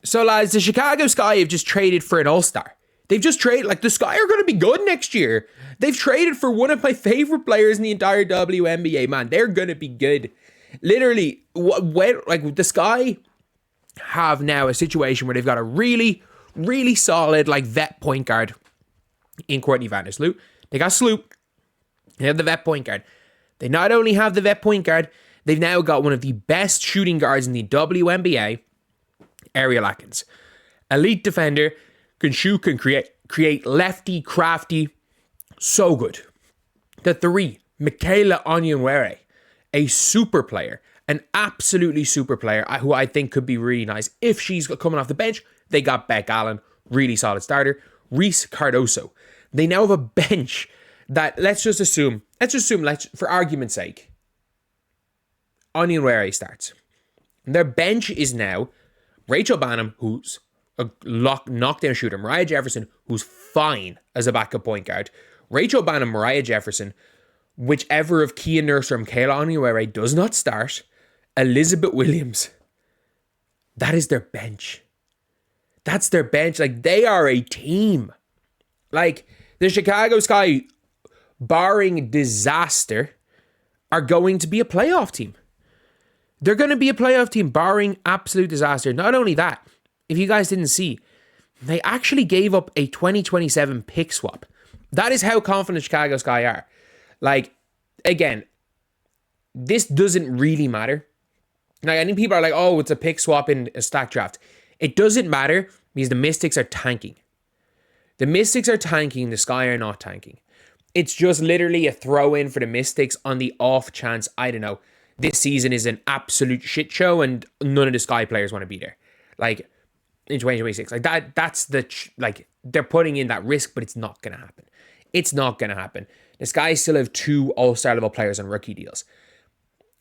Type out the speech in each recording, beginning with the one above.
So, lads, the Chicago Sky have just traded for an all-star. They've just traded, like, the Sky are going to be good next year. They've traded for one of my favorite players in the entire WNBA, man. They're going to be good. Literally, like, the Sky have now a situation where they've got a really, really solid, like, vet point guard in Courtney Vandersloot. They got Sloop. They have the vet point guard. They not only have the vet point guard, they've now got one of the best shooting guards in the WNBA, Ariel Atkins. Elite defender, can shoot, can create lefty, crafty, so good. The 3, Michaela Onyenwere, a super player, an absolutely super player who I think could be really nice. If she's coming off the bench, they got Beck Allen, really solid starter. Reese Cardoso. They now have a bench that, let's assume, for argument's sake, Onyenwere starts. Their bench is now Rachel Banham, who's a knockdown shooter. Mariah Jefferson, who's fine as a backup point guard. Rachel Banham, Mariah Jefferson, whichever of Kia Nurse or Michaela Onyenwere does not start. Elizabeth Williams. That is their bench. That's their bench. Like, they are a team. Like, the Chicago Sky, barring disaster, are going to be a playoff team. They're going to be a playoff team, barring absolute disaster. Not only that, if you guys didn't see, they actually gave up a 2027 pick swap. That is how confident Chicago Sky are. Like, again, this doesn't really matter. Like, I think people are like, oh, it's a pick swap in a stack draft. It doesn't matter because the Mystics are tanking. The Mystics are tanking, the Sky are not tanking. It's just literally a throw-in for the Mystics on the off chance, I don't know, this season is an absolute shit show and none of the Sky players want to be there. Like, in 2026. Like, that's they're putting in that risk, but it's not going to happen. It's not going to happen. The Sky still have 2 all-star level players on rookie deals.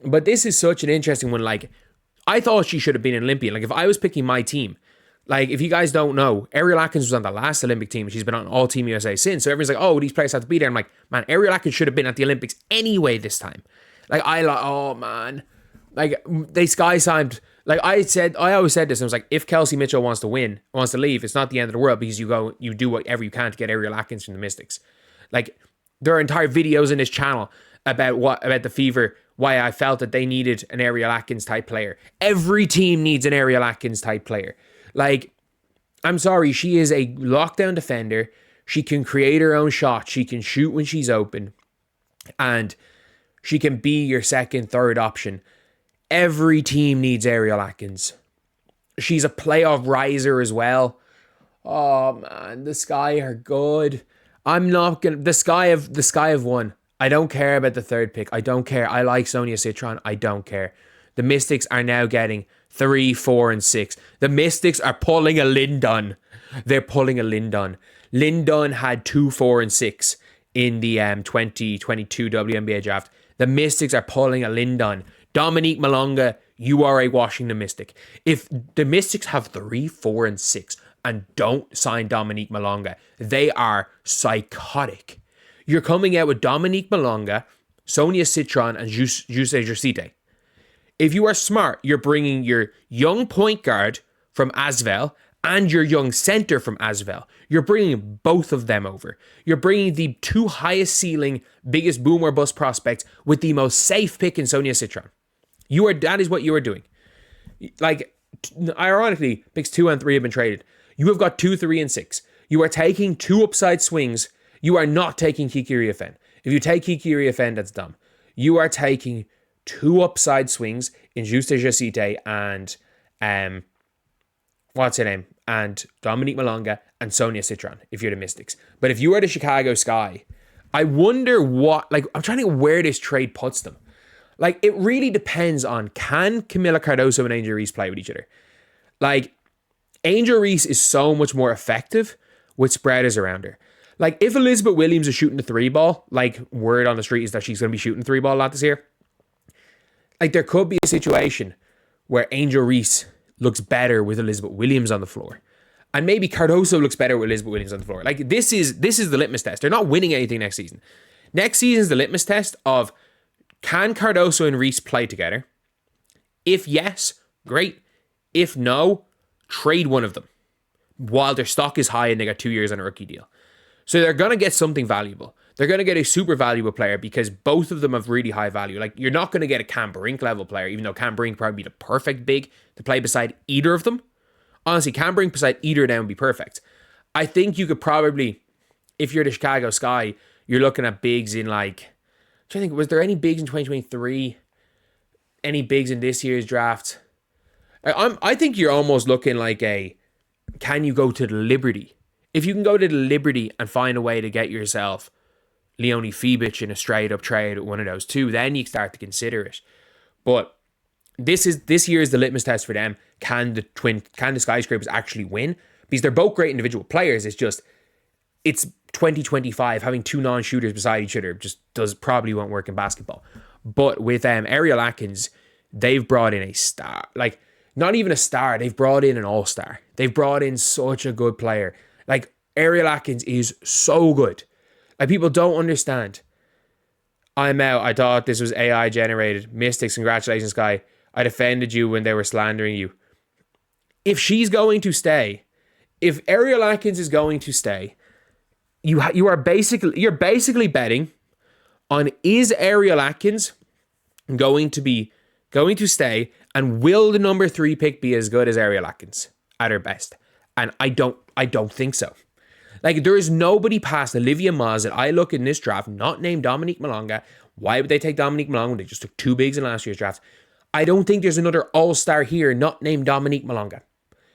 But this is such an interesting one. Like, I thought she should have been an Olympian. Like, if I was picking my team, like, if you guys don't know, Ariel Atkins was on the last Olympic team. She's been on All Team USA since. So everyone's like, oh, these players have to be there. I'm like, man, Ariel Atkins should have been at the Olympics anyway this time. Like, oh, man. Like, they Sky signed. Like, I always said this. I was like, if Kelsey Mitchell wants to leave, it's not the end of the world because you do whatever you can to get Ariel Atkins from the Mystics. Like, there are entire videos in this channel about the Fever, why I felt that they needed an Ariel Atkins type player. Every team needs an Ariel Atkins type player. Like, I'm sorry, she is a lockdown defender. She can create her own shot. She can shoot when she's open. And she can be your second, third option. Every team needs Ariel Atkins. She's a playoff riser as well. Oh man, the Sky are good. The Sky have won. I don't care about the 3rd pick. I don't care. I like Sonia Citron. I don't care. The Mystics are now getting 3, 4, and 6. The Mystics are pulling a Lindon. They're pulling a Lindon. Lindon had 2, 4, and 6 in the 2022 WNBA draft. The Mystics are pulling a Lindon. Dominique Malonga, you are a Washington Mystic. If the Mystics have 3, 4, and 6 and don't sign Dominique Malonga, they are psychotic. You're coming out with Dominique Malonga, Sonia Citron, and Juse Jercite. If you are smart, you're bringing your young point guard from Asvel and your young center from Asvel. You're bringing both of them over. You're bringing the 2 highest ceiling, biggest boom or bust prospects with the most safe pick in Sonia Citron. That is what you are doing. Like, ironically, picks 2 and 3 have been traded. You have got 2, 3, and 6. You are taking 2 upside swings. You are not taking Kiki Riafen. If you take Kiki Riafen, that's dumb. You are taking 2 upside swings in Juste Jacite and what's her name? And Dominique Malonga and Sonia Citron, if you're the Mystics. But if you are the Chicago Sky, I wonder I'm trying to think where this trade puts them. Like, it really depends on, can Camila Cardoso and Angel Reese play with each other? Like, Angel Reese is so much more effective with spreaders around her. Like, if Elizabeth Williams is shooting the 3 ball, like, word on the street is that she's going to be shooting 3 ball a lot this year. Like, there could be a situation where Angel Reese looks better with Elizabeth Williams on the floor. And maybe Cardoso looks better with Elizabeth Williams on the floor. Like, this is the litmus test. They're not winning anything next season. Next season is the litmus test of, can Cardoso and Reese play together? If yes, great. If no, trade one of them while their stock is high and they got 2 years on a rookie deal. So they're going to get something valuable. They're going to get a super valuable player because both of them have really high value. Like, you're not going to get a Cam Brink level player, even though Cam Brink probably be the perfect big to play beside either of them. Honestly, Cam Brink beside either of them would be perfect. I think you could probably, if you're the Chicago Sky, you're looking at bigs in like, I'm trying to think, was there any bigs in 2023? Any bigs in this year's draft? I think you're almost looking like can you go to the Liberty? If you can go to the Liberty and find a way to get yourself Leone Fibic in a straight up trade with one of those two, then you start to consider it. But this year is the litmus test for them. Can the Skyscrapers actually win? Because they're both great individual players. It's 2025. Having two non-shooters beside each other probably won't work in basketball. But with Ariel Atkins, they've brought in a star. Like, not even a star. They've brought in an all-star. They've brought in such a good player. Like, Ariel Atkins is so good. Like, people don't understand. I'm out. I thought this was AI generated. Mystics, congratulations, guy. I defended you when they were slandering you. If she's going to stay, if Ariel Atkins is going to stay, you're basically betting on, is Ariel Atkins going to stay, and will the number 3 pick be as good as Ariel Atkins at her best? And I don't think so. Like, there is nobody past Olivia Moss that I look in this draft, not named Dominique Malonga. Why would they take Dominique Malonga when they just took 2 bigs in last year's draft? I don't think there's another all-star here not named Dominique Malonga.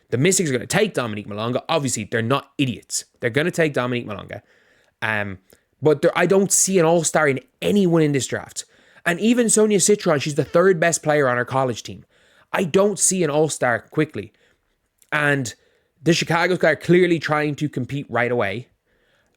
The Mystics are going to take Dominique Malonga. Obviously, they're not idiots. They're going to take Dominique Malonga. But I don't see an all-star in anyone in this draft. And even Sonia Citron, she's the 3rd best player on her college team. I don't see an all-star quickly. And the Chicago Sky are clearly trying to compete right away.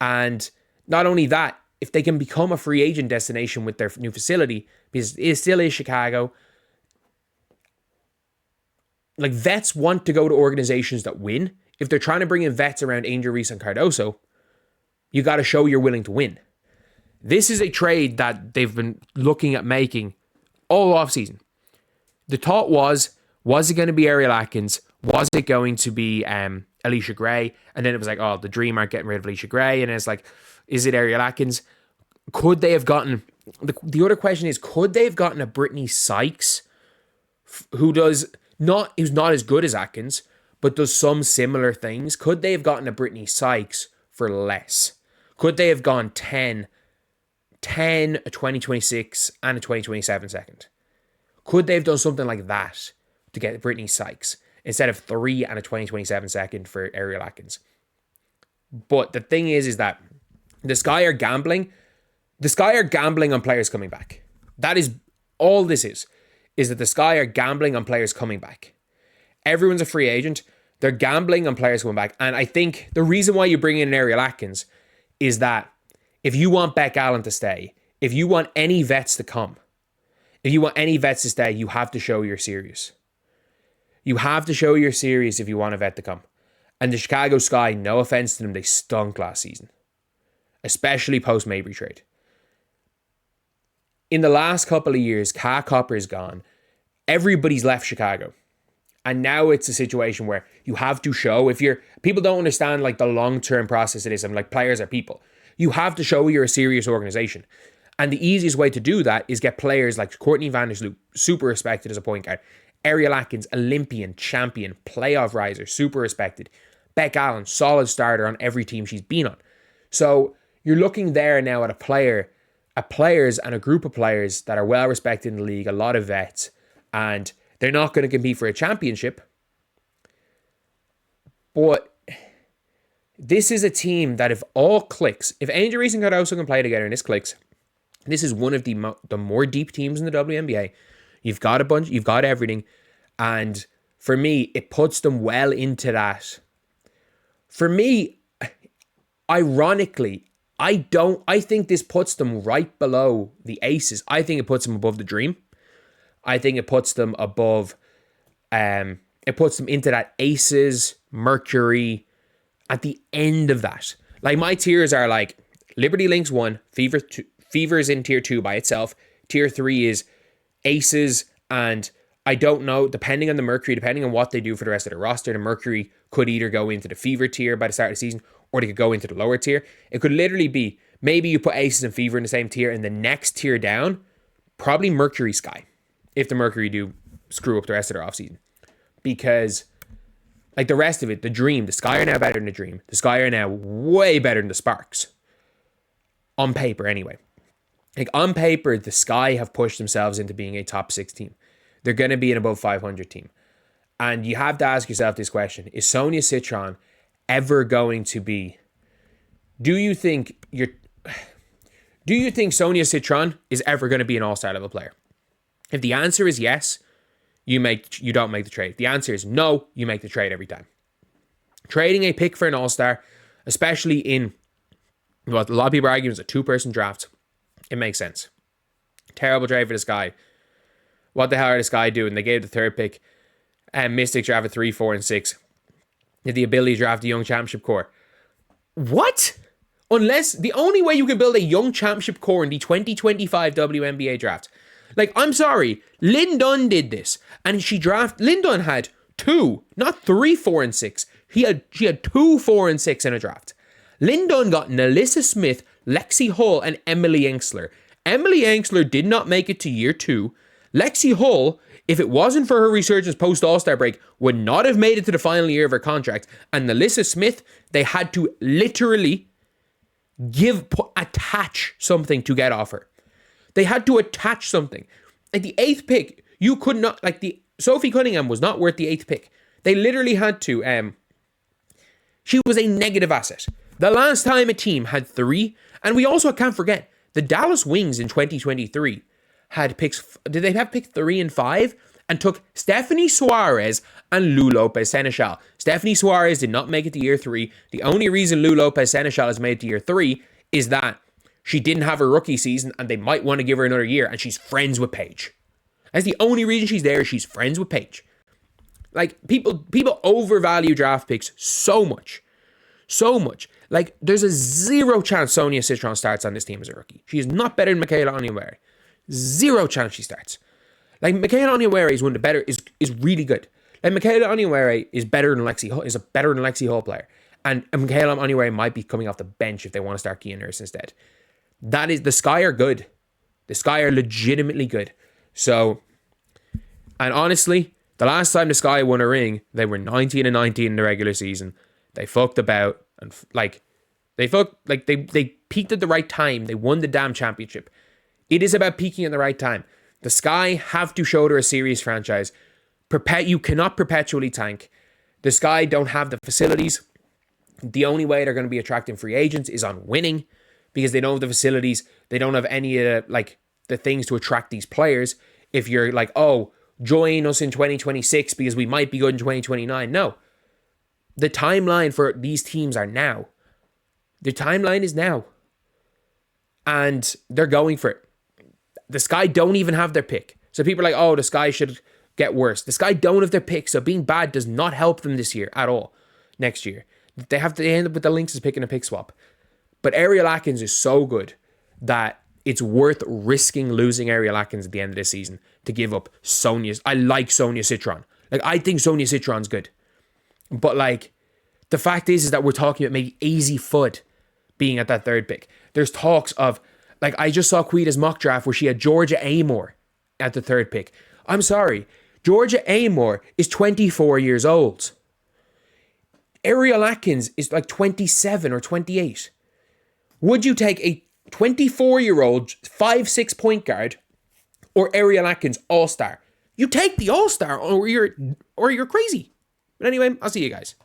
And not only that, if they can become a free agent destination with their new facility, because it still is Chicago, like, vets want to go to organizations that win. If they're trying to bring in vets around Angel Reese and Cardoso, you got to show you're willing to win. This is a trade that they've been looking at making all offseason. The thought was it going to be Ariel Atkins? Was it going to be Alicia Gray? And then it was like, oh, the Dream aren't getting rid of Alicia Gray. And it's like, is it Ariel Atkins? Could they have gotten... The other question is, could they have gotten a Brittany Sykes who's not as good as Atkins, but does some similar things? Could they have gotten a Brittany Sykes for less? Could they have gone 10, a 2026, and a 2027 second? Could they have done something like that to get Brittany Sykes instead of 3 and a 2027 second for Ariel Atkins? But the thing is that the Sky are gambling. The Sky are gambling on players coming back. That is all this is that the Sky are gambling on players coming back. Everyone's a free agent. They're gambling on players coming back. And I think the reason why you bring in Ariel Atkins is that if you want Beck Allen to stay, if you want any vets to come, if you want any vets to stay, you have to show you're serious. You have to show you're serious if you want a vet to come. And the Chicago Sky, no offense to them, they stunk last season. Especially post-Mabry trade. In the last couple of years, Kat Copper is gone. Everybody's left Chicago. And now it's a situation where you have to show, people don't understand like the long-term process it is, and like players are people. You have to show you're a serious organization. And the easiest way to do that is get players like Courtney Vandersloot, super respected as a point guard. Ariel Atkins, Olympian, champion, playoff riser, super respected. Beck Allen, solid starter on every team she's been on. So you're looking there now at players and a group of players that are well respected in the league, a lot of vets, and they're not going to compete for a championship. But this is a team that if all clicks, if Angel Reese and Cardoso can play together and this clicks, this is one of the more deep teams in the WNBA. You've got a bunch, you've got everything. And for me, it puts them well into that. For me, ironically, I think this puts them right below the Aces. I think it puts them above the Dream. I think it puts them above, it puts them into that Aces, Mercury, at the end of that. Like, my tiers are like Liberty Lynx 1, Fever's in tier 2 by itself. Tier 3 is Aces and I don't know, depending on the Mercury, depending on what they do for the rest of the roster, the Mercury could either go into the Fever tier by the start of the season, or they could go into the lower tier. It could literally be, maybe you put Aces and Fever in the same tier, and the next tier down, probably Mercury Sky, if the Mercury do screw up the rest of their offseason. Because, like, the rest of it, the Dream, the Sky are now better than the Dream. The Sky are now way better than the Sparks. On paper, anyway. Like, on paper, the Sky have pushed themselves into being a top 6 team. They're going to be an above 500 team. And you have to ask yourself this question. Is Sonia Citron ever going to be... Do you think Sonia Citron is ever going to be an all-star level player? If the answer is yes, you don't make the trade. If the answer is no, you make the trade every time. Trading a pick for an all-star, especially in what a lot of people argue is a 2-person draft, it makes sense. Terrible trade for the Sky. What the hell are the Sky doing? They gave the 3rd pick, and Mystics drafted 3, 4, and 6. They had the ability to draft a young championship core. What? Unless the only way you can build a young championship core in the 2025 WNBA draft. Like, I'm sorry, Lynn Dunn did this, and Lynn Dunn had 2, not 3, 4, and 6. She had 2, 4, and 6 in a draft. Lynn Dunn got Nalissa Smith, Lexi Hull, and Emily Engsler. Emily Engsler did not make it to year 2. Lexi Hull, if it wasn't for her resurgence post All-Star break, would not have made it to the final year of her contract. And Nalissa Smith, they had to literally attach something to get off her. They had to attach something. Like the 8th pick, you could not, like Sophie Cunningham was not worth the 8th pick. They literally had to, she was a negative asset. The last time a team had 3, and we also can't forget, the Dallas Wings in 2023 had picks, did they have pick 3 and 5? And took Stephanie Suarez and Lou Lopez Seneschal. Stephanie Suarez did not make it to year 3. The only reason Lou Lopez Seneschal has made it to year 3 is that she didn't have a rookie season and they might want to give her another year, and she's friends with Paige. That's the only reason she's there. She's friends with Paige. Like, people overvalue draft picks so much. So much. Like, there's a 0 chance Sonia Citron starts on this team as a rookie. She is not better than Michaela Onyenwere. 0 chance she starts. Like, Michaela Onyenwere is one of the better, is really good. Like, Michaela Onyenwere is better than Lexi Hull, is a better than Lexi Hull player. And Michaela Onyenwere might be coming off the bench if they want to start Kia Nurse instead. That is, the Sky are good. The Sky are legitimately good. So, and honestly, the last time the Sky won a ring, they were 19-19 in the regular season. They fucked about, and they peaked at the right time. They won the damn championship. It is about peaking at the right time. The Sky have to show they're a serious franchise. You cannot perpetually tank. The Sky don't have the facilities. The only way they're going to be attracting free agents is on winning, because they don't have the facilities. They don't have any the things to attract these players. If you're like, oh, join us in 2026 because we might be good in 2029. No. The timeline for these teams are now. The timeline is now. And they're going for it. The Sky don't even have their pick. So people are like, oh, the Sky should get worse. The Sky don't have their pick, so being bad does not help them this year at all. Next year. They end up with the Lynxes picking a pick swap. But Ariel Atkins is so good that it's worth risking losing Ariel Atkins at the end of this season to give up Sonia's. I like Sonia Citron. Like, I think Sonia Citron's good. But, like, the fact is that we're talking about maybe AZ Fudd being at that 3rd pick. There's talks of, like, I just saw Quita's mock draft where she had Georgia Amor at the 3rd pick. I'm sorry. Georgia Amor is 24 years old. Ariel Atkins is like 27 or 28. Would you take a 24-year-old 5'6" point guard or Ariel Atkins all-star? You take the all-star or you're crazy. But anyway, I'll see you guys.